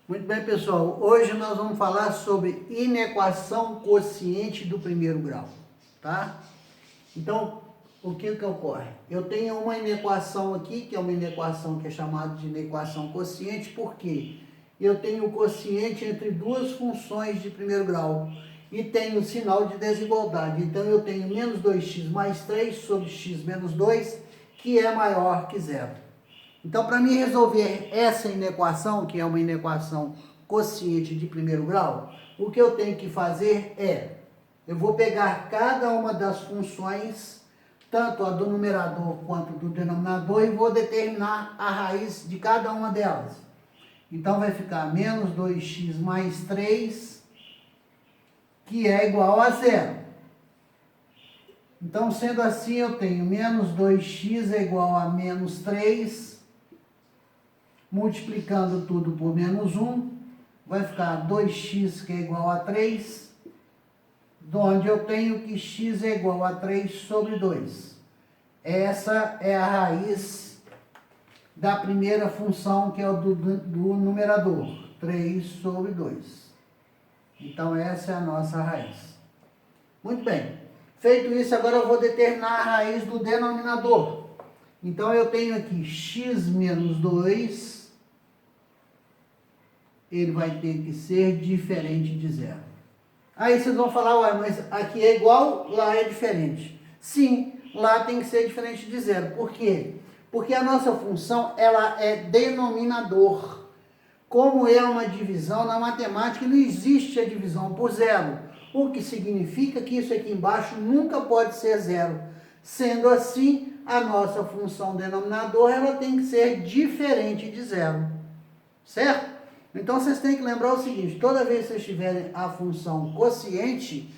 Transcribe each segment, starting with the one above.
Muito bem, pessoal. Hoje nós vamos falar sobre inequação quociente do primeiro grau, tá? Então, o que ocorre? Eu tenho uma inequação aqui, que é uma inequação que é chamada de inequação quociente, porque eu tenho o quociente entre duas funções de primeiro grau e tenho o sinal de desigualdade. Então, eu tenho menos 2x mais 3 sobre x menos 2, que é maior que zero. Então, para mim resolver essa inequação, que é uma inequação quociente de primeiro grau, o que eu tenho que fazer é, eu vou pegar cada uma das funções, tanto a do numerador quanto do denominador, e vou determinar a raiz de cada uma delas. Então, vai ficar menos 2x mais 3, que é igual a zero. Então, sendo assim, eu tenho menos 2x é igual a menos 3, multiplicando tudo por menos 1, vai ficar 2x que é igual a 3, onde eu tenho que x é igual a 3 sobre 2. Essa é a raiz da primeira função, que é o do numerador, 3 sobre 2. Então, essa é a nossa raiz. Muito bem. Feito isso, agora eu vou determinar a raiz do denominador. Então, eu tenho aqui x menos 2, ele vai ter que ser diferente de zero. Aí vocês vão falar, ué, mas aqui é igual, lá é diferente. Sim, lá tem que ser diferente de zero. Por quê? Porque a nossa função, ela é denominador. Como é uma divisão, na matemática não existe a divisão por zero. O que significa que isso aqui embaixo nunca pode ser zero. Sendo assim, a nossa função denominador, ela tem que ser diferente de zero. Certo? Então, vocês têm que lembrar o seguinte, toda vez que vocês tiverem a função quociente,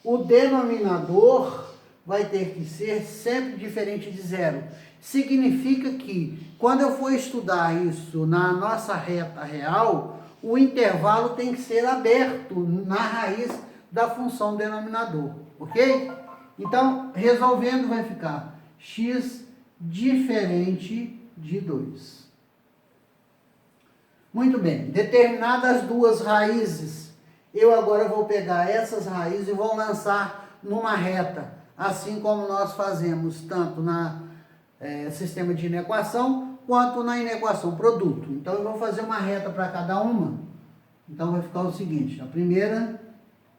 o denominador vai ter que ser sempre diferente de zero. Significa que, quando eu for estudar isso na nossa reta real, o intervalo tem que ser aberto na raiz da função denominador, ok? Então, resolvendo vai ficar x diferente de 2. Muito bem, determinadas duas raízes, eu agora vou pegar essas raízes e vou lançar numa reta, assim como nós fazemos tanto na sistema de inequação, quanto na inequação produto. Então, eu vou fazer uma reta para cada uma. Então, vai ficar o seguinte, a primeira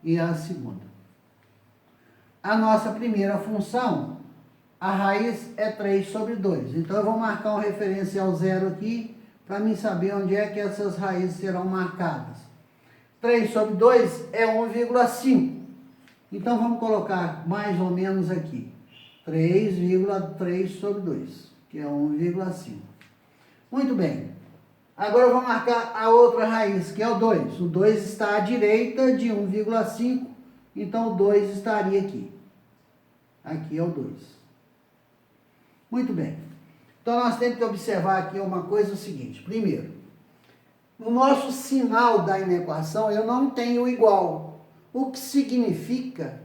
e a segunda. A nossa primeira função, a raiz é 3 sobre 2. Então, eu vou marcar um referencial zero aqui, para mim saber onde é que essas raízes serão marcadas. 3 sobre 2 é 1,5. Então, vamos colocar mais ou menos aqui. 3,3 sobre 2, que é 1,5. Muito bem. Agora eu vou marcar a outra raiz, que é o 2. O 2 está à direita de 1,5, então o 2 estaria aqui. Aqui é o 2. Muito bem. Então, nós temos que observar aqui uma coisa, o seguinte. Primeiro, no nosso sinal da inequação, eu não tenho igual. O que significa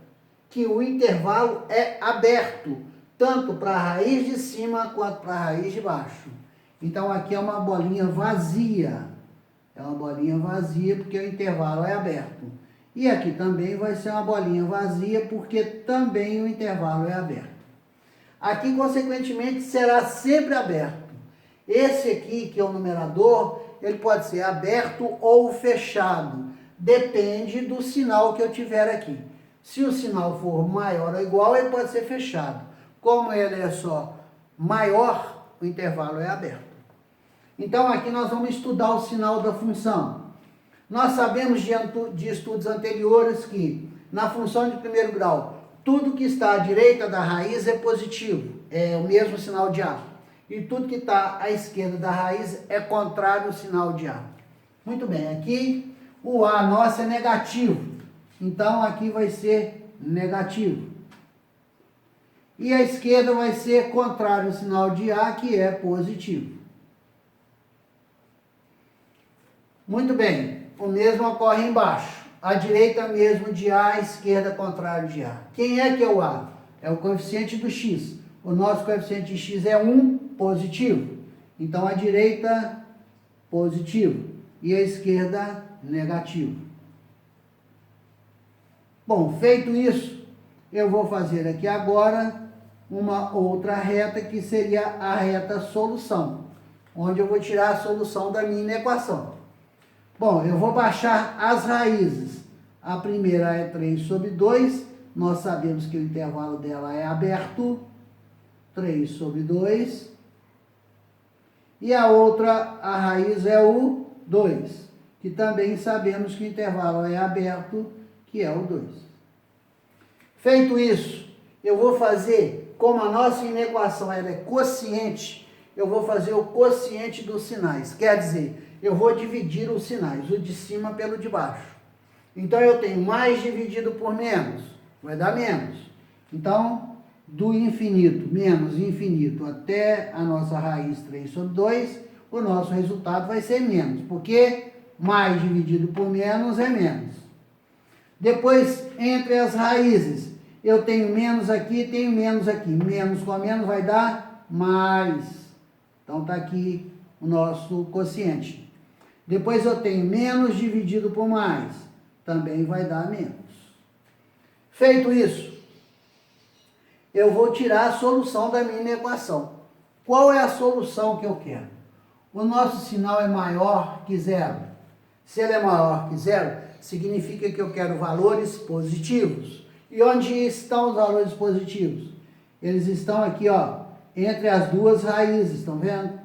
que o intervalo é aberto, tanto para a raiz de cima quanto para a raiz de baixo. Então, aqui é uma bolinha vazia. É uma bolinha vazia porque o intervalo é aberto. E aqui também vai ser uma bolinha vazia porque também o intervalo é aberto. Aqui, consequentemente, será sempre aberto. Esse aqui, que é o numerador, ele pode ser aberto ou fechado. Depende do sinal que eu tiver aqui. Se o sinal for maior ou igual, ele pode ser fechado. Como ele é só maior, o intervalo é aberto. Então, aqui nós vamos estudar o sinal da função. Nós sabemos de estudos anteriores que, na função de primeiro grau, tudo que está à direita da raiz é positivo, é o mesmo sinal de A. E tudo que está à esquerda da raiz é contrário ao sinal de A. Muito bem, aqui o A nosso é negativo, então aqui vai ser negativo. E a esquerda vai ser contrário ao sinal de A, que é positivo. Muito bem, o mesmo ocorre embaixo. A direita mesmo de A, a esquerda contrário de A. Quem é que é o A? É o coeficiente do x. O nosso coeficiente de x é 1, positivo. Então, a direita, positivo. e a esquerda negativo. Bom, feito isso, eu vou fazer aqui agora uma outra reta que seria a reta solução, onde eu vou tirar a solução da minha equação. Bom, eu vou baixar as raízes. A primeira é 3 sobre 2, nós sabemos que o intervalo dela é aberto, 3 sobre 2. E a outra, a raiz é o 2, que também sabemos que o intervalo é aberto, que é o 2. Feito isso, eu vou fazer, como a nossa inequação ela é quociente, eu vou fazer o quociente dos sinais. Quer dizer, eu vou dividir os sinais, o de cima pelo de baixo. Então, eu tenho mais dividido por menos, vai dar menos. Então, do infinito menos infinito até a nossa raiz 3 sobre 2, o nosso resultado vai ser menos, porque mais dividido por menos é menos. Depois, entre as raízes, eu tenho menos aqui e tenho menos aqui. Menos com menos vai dar mais. Então, está aqui o nosso quociente. Depois, eu tenho menos dividido por mais. Também vai dar menos. Feito isso, eu vou tirar a solução da minha equação. Qual é a solução que eu quero? O nosso sinal é maior que zero. Se ele é maior que zero, significa que eu quero valores positivos. E onde estão os valores positivos? Eles estão aqui, ó, entre as duas raízes, estão vendo?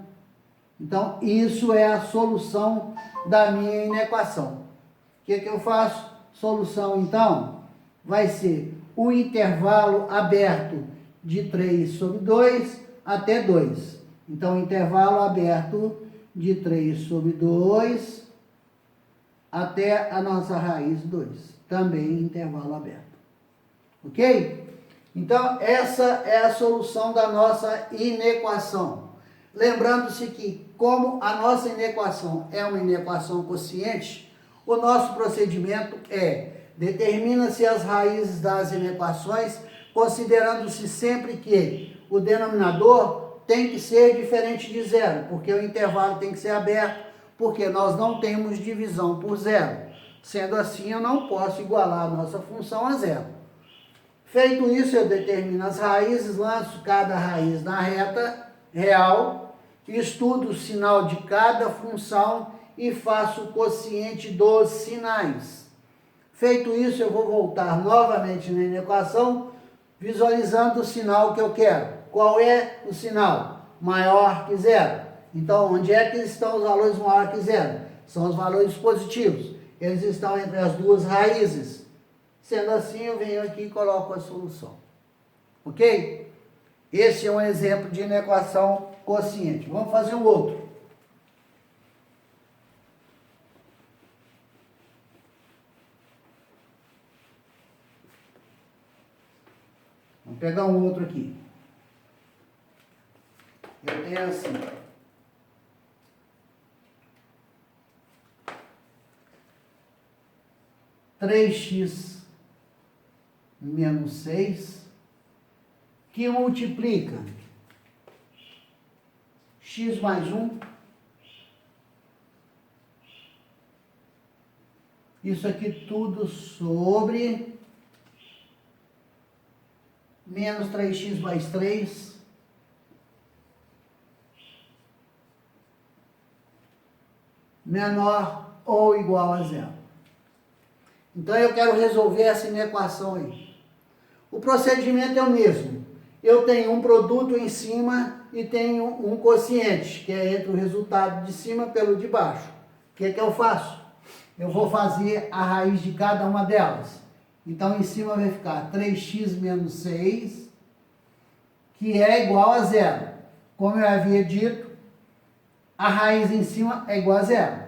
Então, isso é a solução da minha inequação. O que eu faço? Solução, então, vai ser o intervalo aberto de 3 sobre 2 até 2. Então, intervalo aberto de 3 sobre 2 até a nossa raiz 2. Também intervalo aberto. Ok? Então, essa é a solução da nossa inequação. Lembrando-se que, como a nossa inequação é uma inequação quociente, o nosso procedimento é: determina-se as raízes das inequações, considerando-se sempre que o denominador tem que ser diferente de zero, porque o intervalo tem que ser aberto, porque nós não temos divisão por zero. Sendo assim, eu não posso igualar a nossa função a zero. Feito isso, eu determino as raízes, lanço cada raiz na reta real, estudo o sinal de cada função e faço o quociente dos sinais. Feito isso, eu vou voltar novamente na equação, visualizando o sinal que eu quero. Qual é o sinal? Maior que zero. Então, onde é que estão os valores maior que zero? São os valores positivos. Eles estão entre as duas raízes. Sendo assim, eu venho aqui e coloco a solução. Ok? Esse é um exemplo de inequação quociente. Vamos fazer um outro. Vamos pegar um outro aqui. Eu tenho assim. Três x menos 6, que multiplica x mais 1, isso aqui tudo sobre menos 3x mais 3, menor ou igual a zero. Então, eu quero resolver essa inequação aí. O procedimento é o mesmo. Eu tenho um produto em cima e tenho um quociente, que é entre o resultado de cima pelo de baixo. O que eu faço? Eu vou fazer a raiz de cada uma delas. Então, em cima vai ficar 3x menos 6, que é igual a zero. Como eu havia dito, a raiz em cima é igual a zero.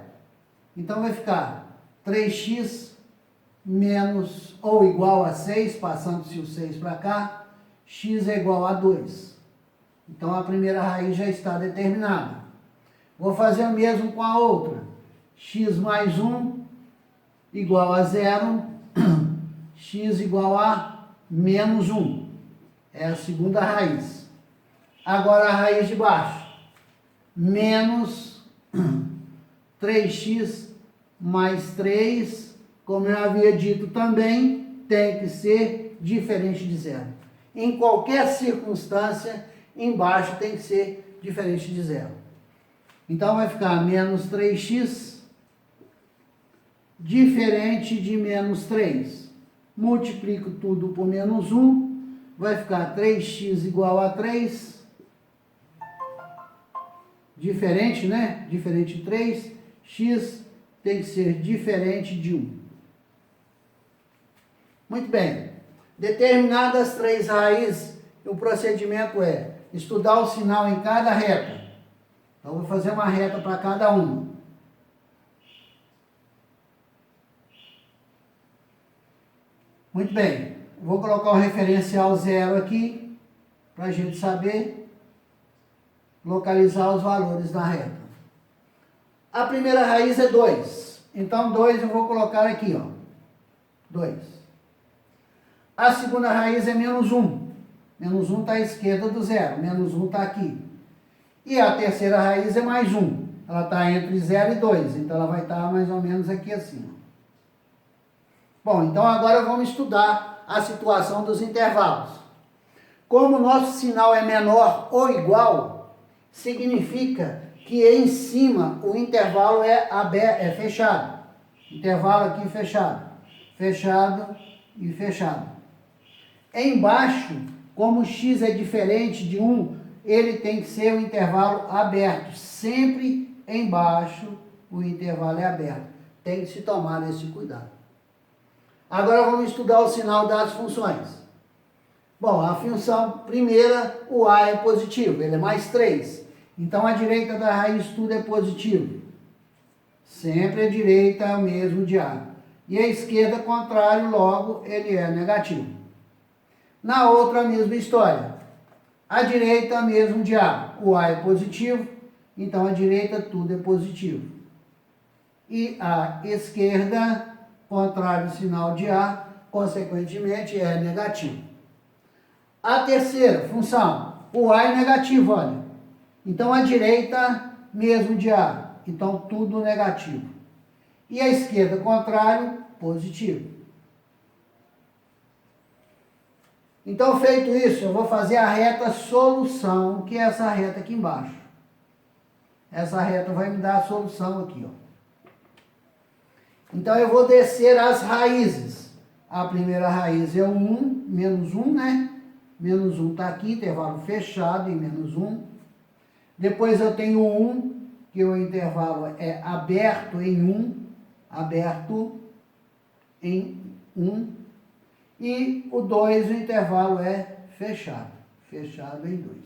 Então, vai ficar 3x menos ou igual a 6, passando-se o 6 para cá, x é igual a 2. Então, a primeira raiz já está determinada. Vou fazer o mesmo com a outra. X mais 1 igual a 0, x igual a menos 1. É a segunda raiz. Agora a raiz de baixo. Menos 3x mais 3, como eu havia dito também, tem que ser diferente de zero. Em qualquer circunstância, embaixo tem que ser diferente de zero. Então vai ficar menos 3x diferente de menos 3. Multiplico tudo por menos 1, vai ficar 3x igual a 3. Diferente, né? Diferente de 3. X tem que ser diferente de 1. Muito bem. Determinadas as 3 raízes, o procedimento é estudar o sinal em cada reta. Então, vou fazer uma reta para cada uma. Muito bem. Vou colocar o referencial 0 aqui, para a gente saber localizar os valores da reta. A primeira raiz é 2. Então, 2 eu vou colocar aqui, ó. 2. A segunda raiz é menos 1. Menos 1 está à esquerda do zero. Menos 1 está aqui. E a terceira raiz é mais 1. Ela está entre 0 e 2. Então, ela vai estar mais ou menos aqui assim. Bom, então agora vamos estudar a situação dos intervalos. Como o nosso sinal é menor ou igual, significa que em cima o intervalo é fechado. Intervalo aqui fechado. Fechado e fechado. Embaixo, como x é diferente de 1, ele tem que ser o intervalo aberto. Sempre embaixo o intervalo é aberto. Tem que se tomar esse cuidado. Agora vamos estudar o sinal das funções. Bom, a função primeira, o a é positivo, ele é mais 3. Então a direita da raiz tudo é positivo. Sempre a direita é o mesmo de a. E a esquerda, contrário, logo ele é negativo. Na outra, a mesma história. A direita é o mesmo de a. O a é positivo, então a direita tudo é positivo. E a esquerda, contrário do sinal de a, consequentemente é negativo. A terceira função, o a é negativo, olha. Então a direita, mesmo de a. Então tudo negativo. E a esquerda, contrário, positivo. Então, feito isso, eu vou fazer a reta solução, que é essa reta aqui embaixo. Essa reta vai me dar a solução aqui, ó. Então, eu vou descer as raízes. A primeira raiz é o 1, menos 1, né? Menos 1 está aqui, intervalo fechado em menos 1. Depois eu tenho o 1, que o intervalo é aberto em 1. Aberto em 1. E o 2, o intervalo é fechado. Fechado em 2.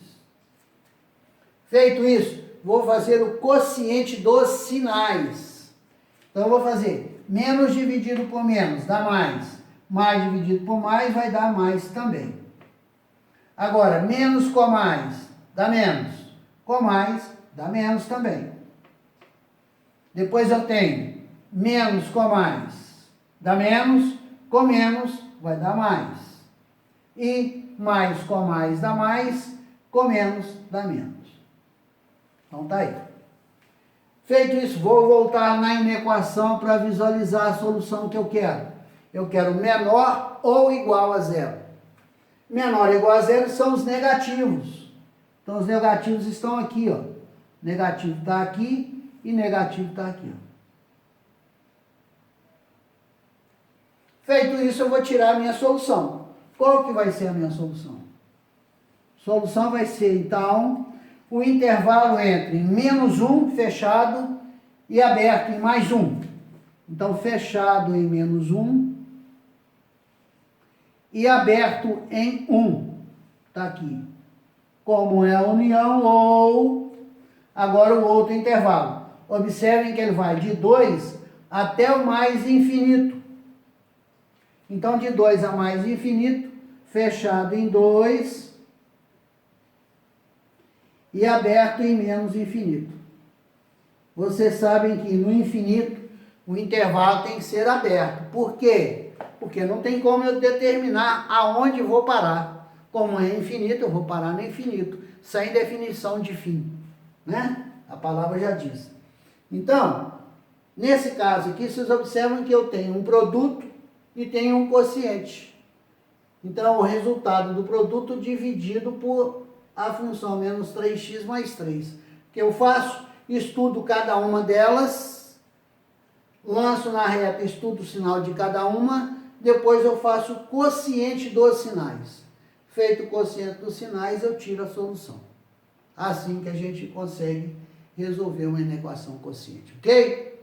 Feito isso, vou fazer o quociente dos sinais. Então, eu vou fazer menos dividido por menos, dá mais. Mais dividido por mais, vai dar mais também. Agora, menos com mais, dá menos. Com mais, dá menos também. Depois eu tenho menos com mais, dá menos. Com menos, vai dar mais. E mais com mais dá mais, com menos dá menos. Então tá aí. Feito isso, vou voltar na inequação para visualizar a solução que eu quero. Eu quero menor ou igual a zero. Menor ou igual a zero são os negativos. Então os negativos estão aqui, ó. Negativo está aqui e negativo está aqui, ó. Feito isso, eu vou tirar a minha solução. Qual que vai ser a minha solução? Solução vai ser, então, o intervalo entre menos 1, fechado, e aberto em mais 1. Então, fechado em menos 1 e aberto em 1. Está aqui. Como é a união ou... Agora o outro intervalo. Observem que ele vai de 2 até o mais infinito. Então, de 2 a mais infinito, fechado em 2 e aberto em menos infinito. Vocês sabem que no infinito, o intervalo tem que ser aberto. Por quê? Porque não tem como eu determinar aonde vou parar. Como é infinito, eu vou parar no infinito, sem definição de fim, né? A palavra já diz. Então, Nesse caso aqui, vocês observam que eu tenho um produto e tenho um quociente. Então, o resultado do produto dividido por a função menos 3x mais 3. O que eu faço? Estudo cada uma delas, lanço na reta, estudo o sinal de cada uma, depois eu faço o quociente dos sinais. Feito o quociente dos sinais, eu tiro a solução. Assim que a gente consegue resolver uma inequação quociente, ok?